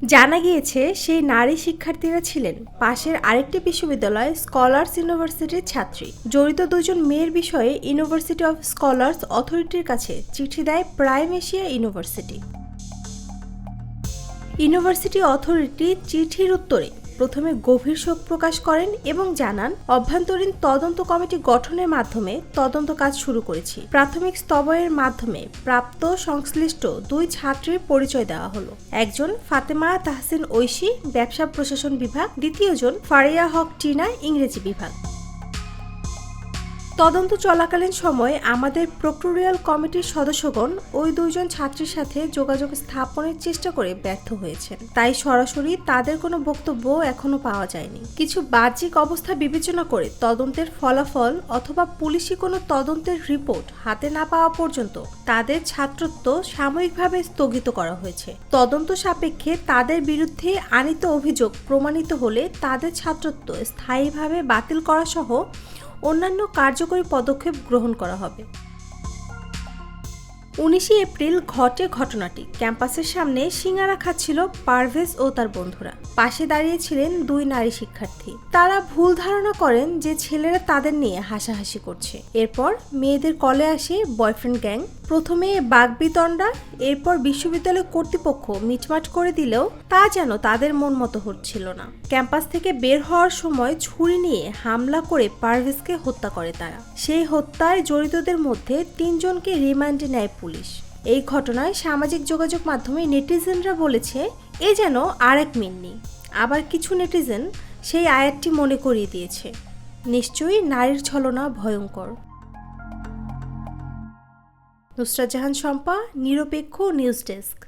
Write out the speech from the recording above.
জানা গিয়েছে সেই নারী শিক্ষার্থীরা ছিলেন পাশের আরেকটি বিশ্ববিদ্যালয় স্কলার্স ইউনিভার্সিটির ছাত্রী। জড়িত দুজন মেয়ের বিষয়ে ইউনিভার্সিটি অফ স্কলার্স অথরিটির কাছে চিঠি দেয় prime Asia university. University authority চিঠির উত্তরে প্রথমে গভীর শোক প্রকাশ করেন এবং জানান, অভ্যন্তরীণ তদন্ত কমিটি গঠনের মাধ্যমে তদন্ত কাজ শুরু করেছি। প্রাথমিক স্তবয়ের মাধ্যমে প্রাপ্ত সংশ্লিষ্ট দুই ছাত্রীর পরিচয় দেওয়া হলো। একজন ফাতেমা তাহসিন ঐশী, ব্যবসা প্রশাসন বিভাগ; দ্বিতীয়জন ফারিয়া হক টিনা, ইংরেজি বিভাগ। তদন্ত চলাকালীন সময়ে আমাদের প্রক্টোরিয়াল কমিটির সদস্যগণ ওই দুইজন ছাত্রীর সাথে যোগাযোগ স্থাপনের চেষ্টা করে ব্যর্থ হয়েছেন, তাই সরাসরি তাদের কোনো বক্তব্য এখনো পাওয়া যায়নি। কিছু বাহ্যিক অবস্থা বিবেচনা করে তদন্তের ফলাফল অথবা পুলিশি কোনো তদন্তের রিপোর্ট হাতে না পাওয়া পর্যন্ত তাদের ছাত্রত্ব সাময়িকভাবে স্থগিত করা হয়েছে। তদন্ত সাপেক্ষে তাদের বিরুদ্ধে আনীত অভিযোগ প্রমাণিত হলে তাদের ছাত্রত্ব স্থায়ীভাবে বাতিল করা সহ অন্যান্য কার্যকরী পদক্ষেপ গ্রহণ করা হবে। 19 এপ্রিল ঘটে ঘটনাটি। ক্যাম্পাসের সামনে সিঙ্গারা খাচ্ছিল পারভেজ ও তার বন্ধুরা। পাশে দাঁড়িয়েছিলেন দুই নারী শিক্ষার্থী। তারা ভুল ধারণা করেন যে ছেলেরা তাদের নিয়ে হাসাহাসি করছে। এরপর মেয়েদের কলে আসে বয়ফ্রেন্ড গ্যাং। প্রথমে বাগবিতণ্ডা, এরপর বিশ্ববিদ্যালয় কর্তৃপক্ষ মিটমাট করে দিলেও তা যেন তাদের মন মতো হচ্ছিল না। ক্যাম্পাস থেকে বের হওয়ার সময় ছুরি নিয়ে হামলা করে পারভেজকে হত্যা করে তারা। সেই হত্যায় জড়িতদের মধ্যে 3 জনকে রিমান্ডে নেয় পুলিশ। এই ঘটনায় সামাজিক যোগাযোগ মাধ্যমে নেটিজেনরা বলেছে, এ যেন আরেক মিন্নি। আবার কিছু নেটিজেন সেই আয়াতটি মনে করিয়ে দিয়েছে, নিশ্চয়ই নারীর ছলনা ভয়ঙ্কর। নুসরাত জাহান শম্পা, নিরপেক্ষ নিউজ ডেস্ক।